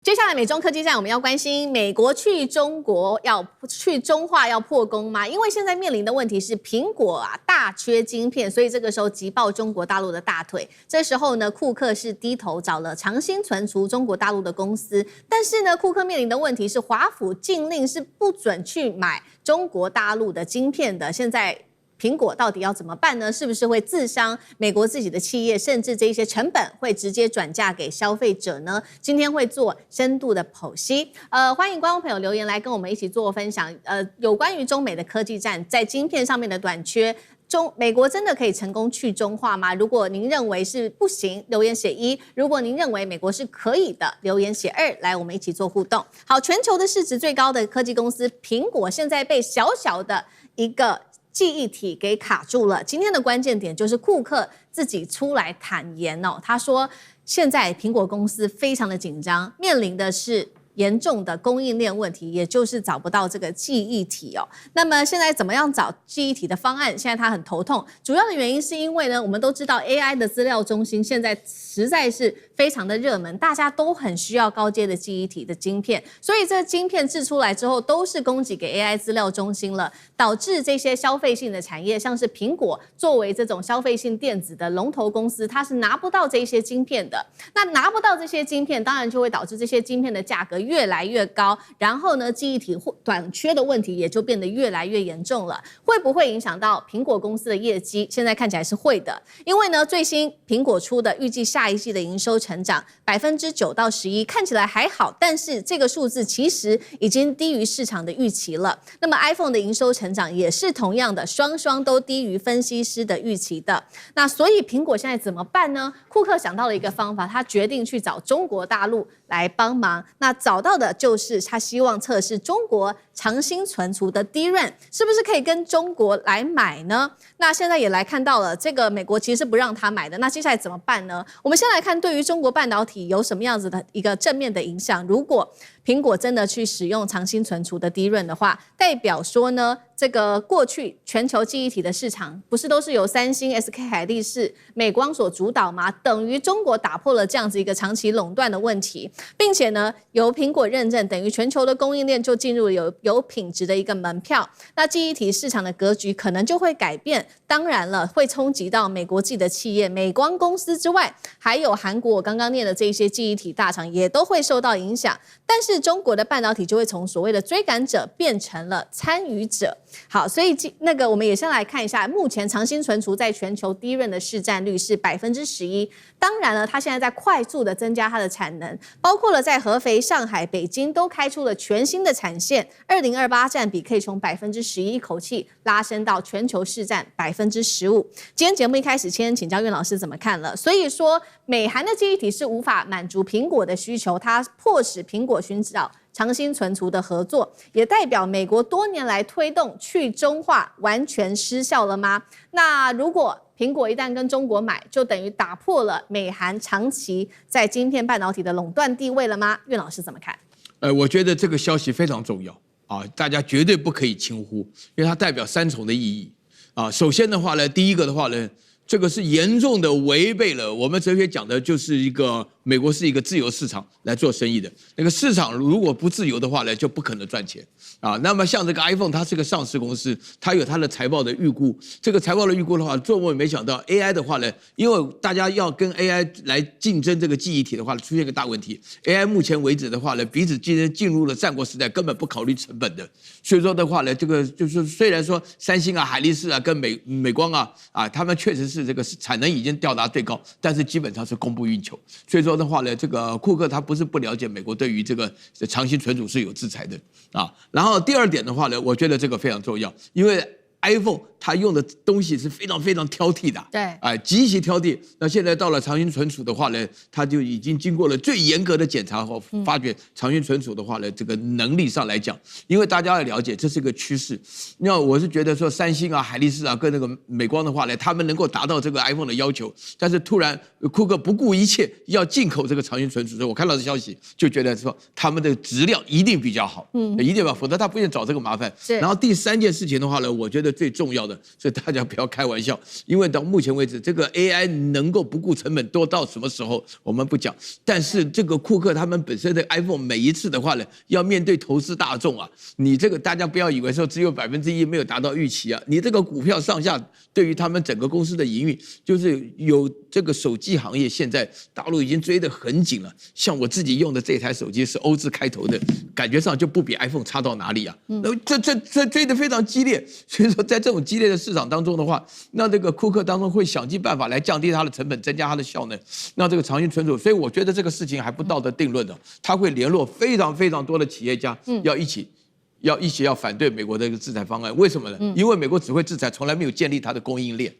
接下來美中科技戰，我們要關心美國去中化要破功嗎？因為現在面臨的問題是蘋果大缺晶片，所以這個時候急抱中國大陸的大腿。這時候呢，庫克是低頭找了長興存儲中國大陸的公司，但是呢，庫克面臨的問題是華府禁令是不准去買中國大陸的晶片的。現在蘋果到底要怎麼辦呢？是不是會自傷美國自己的企業，甚至這些成本會直接轉嫁給消費者呢？今天會做深度的剖析。歡迎觀眾朋友留言來跟我們一起做分享。有關於中美的科技戰，在晶片上面的短缺，美國真的可以成功去中化嗎？如果您認為是不行，留言寫1；如果您認為美國是可以的，留言寫2。來，我們一起做互動。好，全球的市值最高的科技公司蘋果，現在被小小的一個記憶體給卡住了。今天的關鍵點就是庫克自己出來坦言哦，他說現在蘋果公司非常的緊張，面臨的是嚴重的供應鏈問題，也就是找不到这個記憶體哦。那麼現在怎麼樣找記憶體的方案？現在他很頭痛，主要的原因是因為呢，我們都知道 AI 的資料中心現在實在是非常的熱門，大家都很需要高階的記憶體的晶片，所以這個晶片製出來之後都是供給給 AI 資料中心了，導致這些消費性的產業，像是蘋果作為這種消費性電子的龍頭公司，它是拿不到這些晶片的。那拿不到這些晶片，當然就會導致這些晶片的價格越來越高，然後呢，記憶體短缺的問題也就變得越來越嚴重了。會不會影響到蘋果公司的業績？現在看起來是會的，因為呢，最新蘋果出的預計下一季的營收成長9%到11%，看起來還好，但是這個數字其實已經低於市場的預期了。那麼 iPhone 的營收成長也是同樣的，雙都低於分析師的預期的。那所以蘋果現在怎麼辦呢？庫克想到了一個方法，他決定去找中國大陸來幫忙。那找到的就是他希望測試中國長興存儲的 DRAM 是不是可以跟中國來買呢？那現在也來看到了，這個美國其實是不讓他買的。那接下來怎麼辦呢？我們先來看對於中國半導體有什麼樣子的一個正面的影響。如果蘋果真的去使用長興存儲的 DRAM 的話，代表說呢，這個過去全球記憶體的市場不是都是由三星、SK 海力士、美光所主導嗎？等於中國打破了這樣子一個長期壟斷的問題，並且呢，由蘋果認證，等於全球的供應鏈就進入有品質的一個門票。那記憶體市場的格局可能就會改變，當然了，會衝擊到美國自己的企業，美光公司之外，還有韓國我剛剛念的這些記憶體大廠也都會受到影響。但是中國的半導體就會從所謂的追趕者變成了參與者。好，所以我們也先來看一下，目前長興存儲在全球DRAM的市占率是11%。當然了，它現在在快速的增加它的產能，包括了在合肥、上海、北京都開出了全新的產線，2028占比可以從11%一口氣拉升到全球市占15%。今天節目一開始，先請教苑老師怎麼看了。所以說，美韓的記憶體是無法滿足蘋果的需求，它迫使蘋果尋找長興存儲的合作，也代表美國多年來推動去中化完全失效了嗎？那如果蘋果一旦跟中國買，就等於打破了美韓長期在晶片半導體的壟斷地位了嗎？苑老師怎麼看？我覺得這個消息非常重要啊，大家絕對不可以輕忽，因為它代表3重的意義啊。首先的話呢，第一個的話呢，這個是嚴重的違背了我們哲學講的，就是美國是一個自由市場來做生意的。那個市場如果不自由的話呢，就不可能賺錢啊。那麼像這個 iPhone， 它是個上市公司，它有它的財報的預估。這個財報的預估的話，做夢也沒想到 AI 的話呢，因為大家要跟 AI 來競爭這個記憶體的話，出現一個大問題。AI 目前為止的話呢，彼此競爭進入了戰國時代，根本不考慮成本的。所以說的話呢，這個就是雖然說三星啊、海力士啊、跟美光啊，他們確實是這個產能已經吊打最高，但是基本上是供不應求。所以說的話呢，這個庫克他不是不了解美國對於這個長興存儲是有制裁的啊。然後第二點的話呢，我覺得這個非常重要，因為 iPhone 它用的東西是非常非常挑剔的，對，極其挑剔。那現在到了長興存儲的話呢，它就已經經過了最嚴格的檢查後，發覺長興存儲的話呢，這個能力上來講，因為大家要了解這是個趨勢。那我是覺得說，三星啊、海力士啊跟那個美光的話呢，他們能夠達到這個 iPhone 的要求，但是突然庫克不顧一切要進口這個長興存儲，所以我看到這消息就覺得說他們的質量一定比較好，一定吧，否則他不願意找這個麻煩。然後第3件事情的話呢，我覺得最重要的的，所以大家不要開玩笑。因為到目前為止，這個 AI 能夠不顧成本多到什麼時候，我們不講。但是這個庫克他們本身的 iPhone 每一次的話呢，要面對投資大眾啊，你這個大家不要以為說只有1%沒有達到預期啊，你這個股票上下對於他們整個公司的營運，就是有這個手機行業現在大陸已經追得很緊了。像我自己用的這台手機是歐字開頭的，感覺上就不比 iPhone 差到哪裡啊。這追得非常激烈，所以說在這種激烈的市場當中的話，那這個庫克當中會想盡辦法來降低它的成本，增加它的效能，那這個長期存儲。所以我覺得這個事情還不到的定論的，他會聯絡非常非常多的企業家，要一起反對美國的一個制裁方案。為什麼呢？因為美國只會制裁，從來沒有建立它的供應鏈。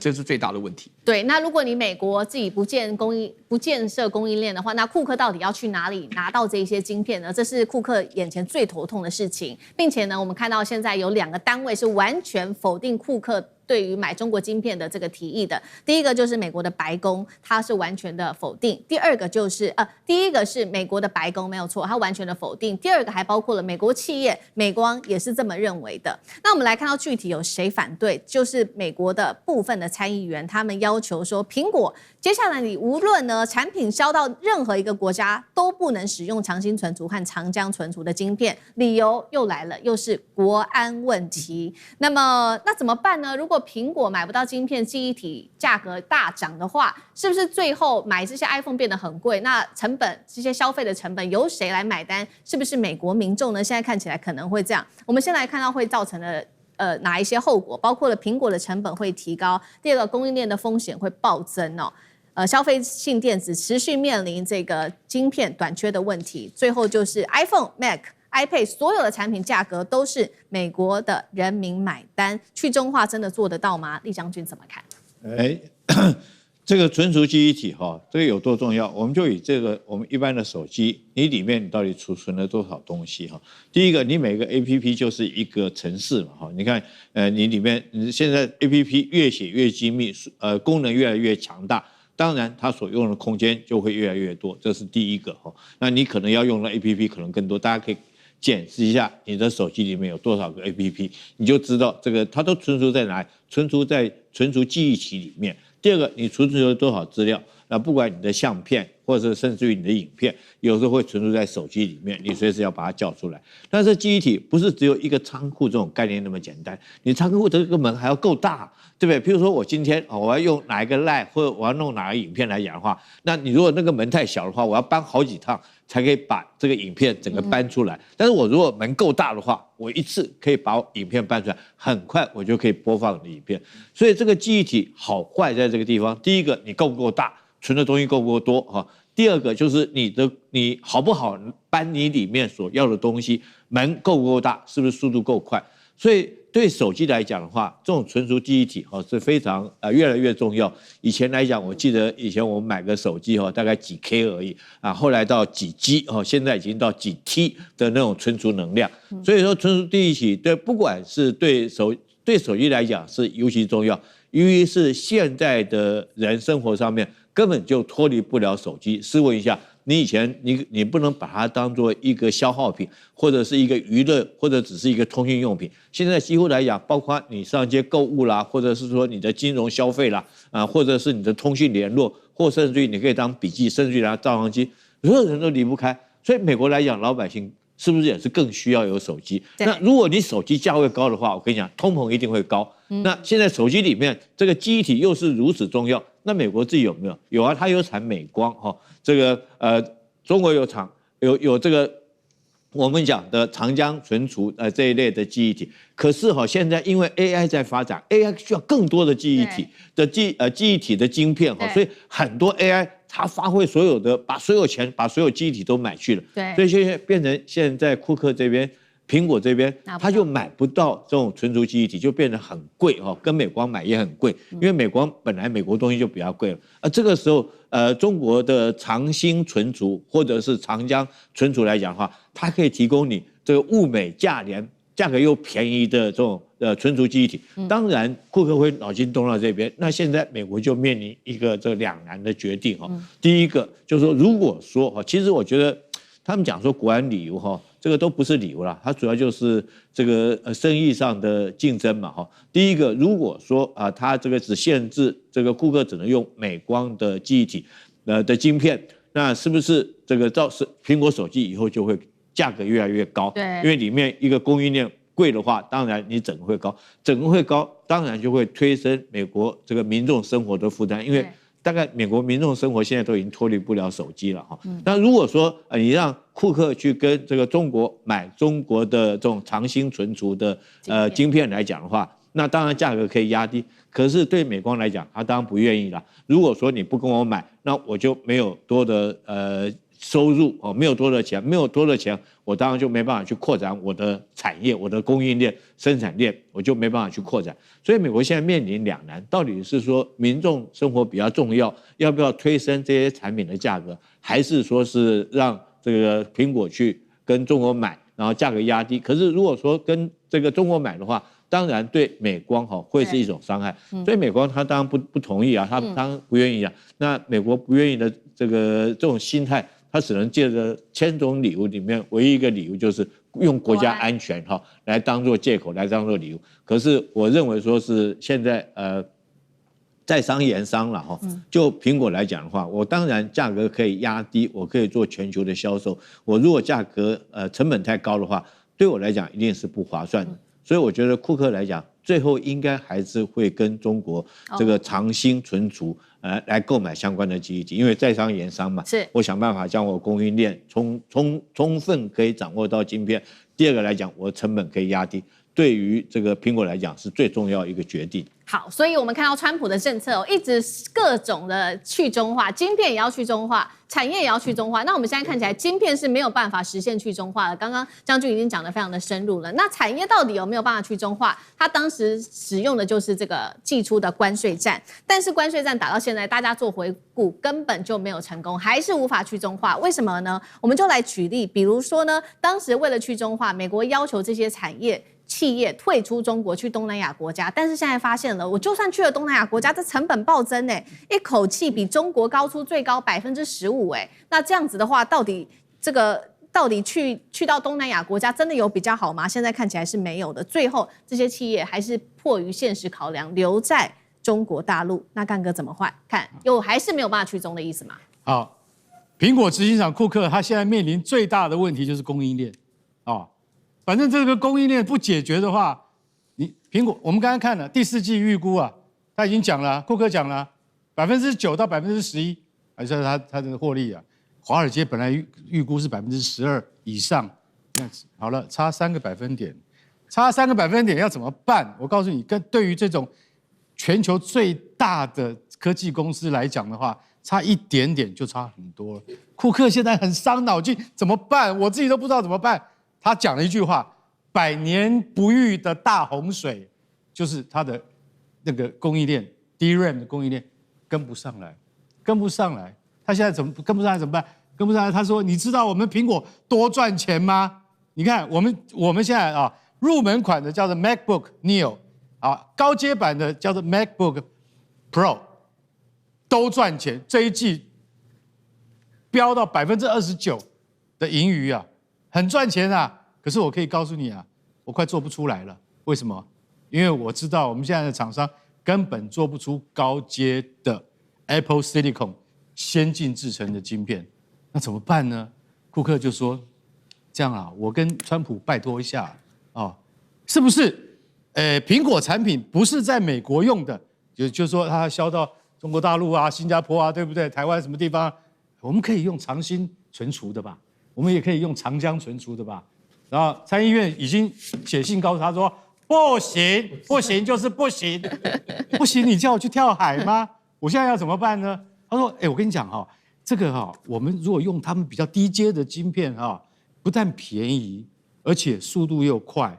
這是最大的問題。對，那如果你美國自己不建設供應鏈的話，那庫克到底要去哪裡拿到這些晶片呢？這是庫克眼前最頭痛的事情，並且呢，我們看到現在有2個單位是完全否定庫克對於買中國晶片的這個提議的。第一個就是美國的白宮，它是完全的否定；第二個就是第一個是美國的白宮沒有錯，它完全的否定；第二個還包括了美國企業美光也是這麼認為的。那我們來看到具體有誰反對，就是美國的部分的參議員，他們要求說，蘋果接下來你無論呢產品銷到任何一個國家都不能使用長興存儲和長江存儲的晶片，理由又來了，又是國安問題。那怎麼辦呢？如果蘋果買不到晶片，記憶體價格大漲的話，是不是最後買這些 iPhone 變得很貴？那成本這些消費的成本由誰來買單？是不是美國民眾呢？現在看起來可能會這樣。我們先來看到會造成的哪一些後果，包括了蘋果的成本會提高，第二個供應鏈的風險會暴增哦。消費性電子持續面臨這個晶片短缺的問題，最後就是 iPhone、Mac、iPad 所有的產品價格都是美國的人民買單，去中化真的做得到嗎？酈將軍怎麼看？這個存儲記憶體哈，這個有多重要？我們就以這個我們一般的手機，你裡面你到底儲存了多少東西哈？第一個，你每個 APP 就是一個程式嘛哈。你看，你裡面你現在 APP 越寫越精密，功能越來越強大，當然它所用的空間就會越來越多，這是第一個哈。那你可能要用的 APP 可能更多，大家可以檢視一下你的手機裡面有多少個 APP， 你就知道這個它都存儲在哪裡，存儲在存儲記憶體裡面。第二個，你儲存了多少資料？那不管你的相片，或者甚至於你的影片，有時候會存儲在手機裡面，你隨時要把它叫出來。但是記憶體不是只有一個倉庫這種概念那麼簡單，你倉庫這個門還要夠大，對不對？譬如說我今天我要用哪一個 Line， 或者我要弄哪個影片來講的話，那你如果那個門太小的話，我要搬好幾趟才可以把這個影片整個搬出來。但是我如果門夠大的話，我一次可以把影片搬出來，很快我就可以播放你的影片。所以這個記憶體好壞在這個地方，第一個你夠不夠大，存的東西夠不夠多哈？第二個就是你好不好搬你裡面所要的東西，門夠不夠大，是不是速度夠快？所以對手機來講的話，這種存儲記憶體是非常越來越重要。以前來講，我記得以前我們買個手機大概幾 K 而已啊，後來到幾 G 現在已經到幾 T 的那種存儲能量。所以說存儲記憶體不管是對手機來講是尤其重要，由於是現在的人生活上面根本就脫離不了手機。試問一下，你以前你不能把它當作一個消耗品，或者是一個娛樂，或者只是一個通訊用品。現在幾乎來講，包括你上街購物啦，或者是說你的金融消費啦，或者是你的通訊聯絡，或甚至於你可以當筆記，甚至於當照相機，所有人都離不開。所以美國來講，老百姓是不是也是更需要有手機？那如果你手機價位高的話，我跟你講，通膨一定會高。那現在手機裡面這個記憶體又是如此重要，那美國自己有沒有？有啊，它有產美光這個中國有廠有這個我們講的長江存儲這一類的記憶體。可是現在因為 AI 在發展 ，AI 需要更多的記憶體的記憶體的晶片所以很多 AI 它發揮所有的，把所有錢把所有記憶體都買去了。所以现在變成現在庫克這邊。蘋果這邊，它就買不到這種存儲記憶體，就變得很貴跟美光買也很貴，因為美國東西就比較貴了。這個時候，中國的長興存儲或者是長江存儲來講的話，它可以提供你這個物美價廉、價格又便宜的這種存儲記憶體。當然，庫克會腦筋動到這邊。那現在美國就面臨一個這兩難的決定第一個就是說，如果說其實我覺得他們講說國安理由這個都不是理由啦，它主要就是這個生意上的競爭嘛哈。第一個，如果說啊，它這個只限制這個庫克只能用美光的記憶體的晶片，那是不是這個蘋果手機以後就會價格越來越高？對，因為裡面一個供應鏈貴的話，當然你整個會高，整個會高，當然就會推升美國這個民眾生活的負擔，因為大概美國民众生活現在都已經脫離不了手機了哈。那如果說你讓庫克去跟這個中國買中國的這種長興存儲的晶片來講的話，那當然價格可以壓低，可是對美光來講，他當然不願意啦。如果說你不跟我買，那我就沒有多的收入哦，沒有多的錢，没有多的錢，我當然就沒辦法去擴展我的產業、我的供應鏈、生產鏈，我就沒辦法去擴展。所以美國現在面臨兩難，到底是說民眾生活比較重要，要不要推升這些產品的價格，還是說是讓這個蘋果去跟中國買，然後價格壓低？可是如果說跟這個中國買的話，當然對美光會是一種傷害，所以美光他當然不同意啊，他當然不願意啊。那美國不願意的這種心態，他只能借着千種理由裡面唯一一個理由就是用國家安全來當做借口，來當做理由。可是我認為說是現在在商言商了哈。就蘋果來講的話，我當然價格可以壓低，我可以做全球的銷售。我如果價格成本太高的話，對我來講一定是不划算的。所以我覺得庫克來講，最後應該還是會跟中國這個長興存儲來購買相關的記憶體，因為在商言商嘛，是我想辦法將我供應鏈充分可以掌握到晶片。第二個來講，我成本可以壓低，對於這個蘋果來講是最重要一個決定。好，所以我們看到川普的政策一直各種的去中化，晶片也要去中化，產業也要去中化。那我們現在看起來，晶片是沒有辦法實現去中化的。剛剛將軍已經講得非常的深入了。那產業到底有沒有辦法去中化？他當時使用的就是這個祭出的關稅戰，但是關稅戰打到現在，大家做回顧根本就沒有成功，還是無法去中化。為什麼呢？我們就來舉例，比如說呢，當時為了去中化，美國要求這些產業企業退出中國去東南亞國家，但是現在發現了，我就算去了東南亞國家，這成本暴增一口氣比中國高出最高15%那這樣子的話，到底去到東南亞國家真的有比較好嗎？現在看起來是沒有的。最後這些企業還是迫於現實考量，留在中國大陸。那幹哥怎麼看？又還是沒有辦法去中的意思嗎？好，蘋果執行長庫克他現在面臨最大的問題就是供應鏈反正這個供應鏈不解決的話，蘋果我們剛剛看了第4季預估啊，他已經講了，庫克講了9%到11%，還是他的獲利啊。華爾街本來預估是12%以上，好了，差3個百分點，差3個百分點要怎麼辦？我告訴你，對於這種全球最大的科技公司來講的話，差一點點就差很多了。庫克現在很傷腦筋，怎麼辦？我自己都不知道怎麼辦。他講了一句話：“100年不遇的大洪水，就是他的那個供應鏈 DRAM 的供應鏈跟不上來，跟不上來。他現在怎麼跟不上來？怎麼辦？跟不上來。他說：你知道我們蘋果多賺錢嗎？你看我們現在入門款的叫做 MacBook Neo 高階版的叫做 MacBook Pro 都賺錢，這一季飆到29%的盈餘啊。”很賺錢啊，可是我可以告訴你啊，我快做不出來了。為什麼？因為我知道我們現在的廠商根本做不出高階的 Apple Silicon 先進製程的晶片，那怎麼辦呢？庫克就說：“這樣啊，我跟川普拜託一下是不是？蘋果產品不是在美國用的，就是說它銷到中國大陸啊、新加坡啊，對不對？台灣什麼地方，我們可以用長興存儲的吧？”我們也可以用長江存儲的吧，然後參議院已經寫信告訴他說不行，不行就是不行，不行你叫我去跳海嗎？我現在要怎麼辦呢？他說，我跟你講這個我們如果用他們比較低階的晶片不但便宜，而且速度又快。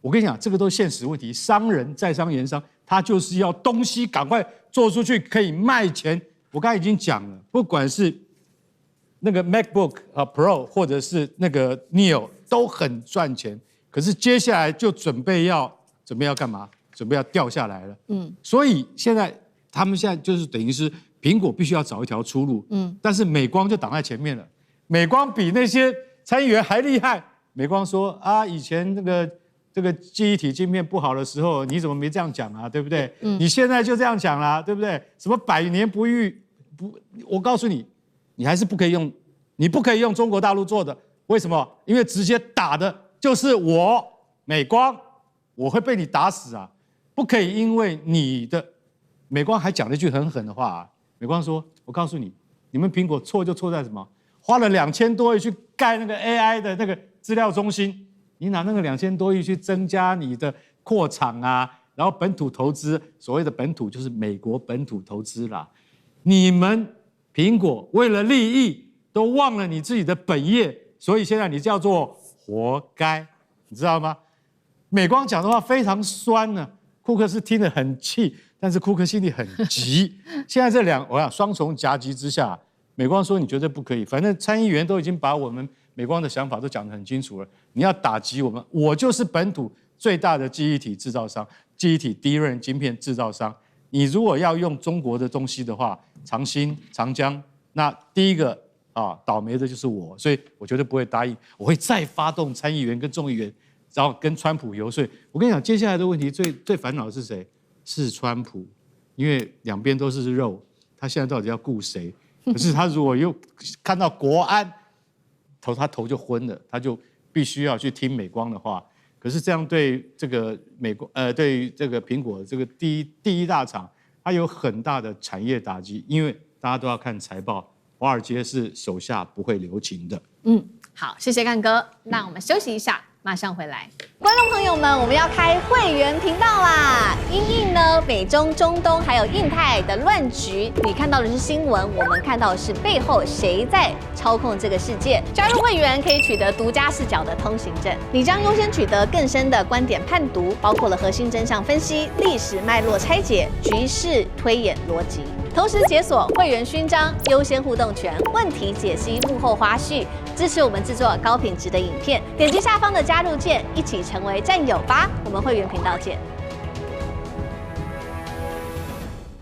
我跟你講，這個都是現實問題。商人在商言商，他就是要東西趕快做出去，可以賣錢。我剛才已經講了，不管是那個 MacBook Pro 或者是那個 Neo 都很賺錢，可是接下來就準備要幹嘛？準備要掉下來了。所以他們现在就是等於是蘋果必須要找一條出路。但是美光就擋在前面了。美光比那些參議員還厲害，美光說啊，以前這個記憶體晶片不好的時候，你怎麼沒這樣講啊？對不對？你現在就這樣講啦，對不對？什麼百年不遇我告訴你，你還是不可以用，你不可以用中國大陸做的。為什麼？因為直接打的就是我美光，我會被你打死啊！不可以因為你的美光還講了一句很狠的話啊，美光說：“我告訴你，你們蘋果錯就錯在什麼？花了2000多億去蓋那個 AI 的那個資料中心。”你拿那個2000多億去增加你的擴廠啊，然後本土投資，所謂的本土就是美國本土投資啦。你們蘋果為了利益都忘了你自己的本業，所以現在你叫做活該，你知道嗎？美光講的話非常酸呢，庫克是聽得很氣，但是庫克心裡很急。現在這我想雙重夾擊之下，美光說你絕對不可以，反正參議員都已經把我們美光的想法都講得很清楚了。你要打擊我們，我就是本土最大的記憶體製造商，記憶體DRAM晶片製造商。你如果要用中國的東西的話，長興、長江，那第一個倒霉的就是我，所以我絕對不會答應。我會再發動參議員跟眾議員，然後跟川普游說。我跟你講，接下來的問題最煩惱的是誰？是川普，因為兩邊都是肉，他現在到底要顧誰？可是他如果又看到國安，他頭就昏了，他就必須要去聽美光的話。可是這樣對這個對於這個蘋果這個第一大廠，它有很大的產業打擊，因為大家都要看財報，華爾街是手下不會留情的。好，謝謝幹哥，那我們休息一下，馬上回來。觀眾朋友們，我們要開會員頻道啦！因應呢美中、中東還有印太的亂局，你看到的是新聞，我們看到的是背後誰在操控這個世界。加入會員可以取得獨家視角的通行證，你將優先取得更深的觀點判讀，包括了核心真相分析、歷史脈絡拆解、局勢推演邏輯。同時解鎖會員勳章、優先互動權、問題解析、幕後花絮，支持我們制作高品質的影片。點擊下方的加入鍵，一起成為戰友吧！我們會員頻道見。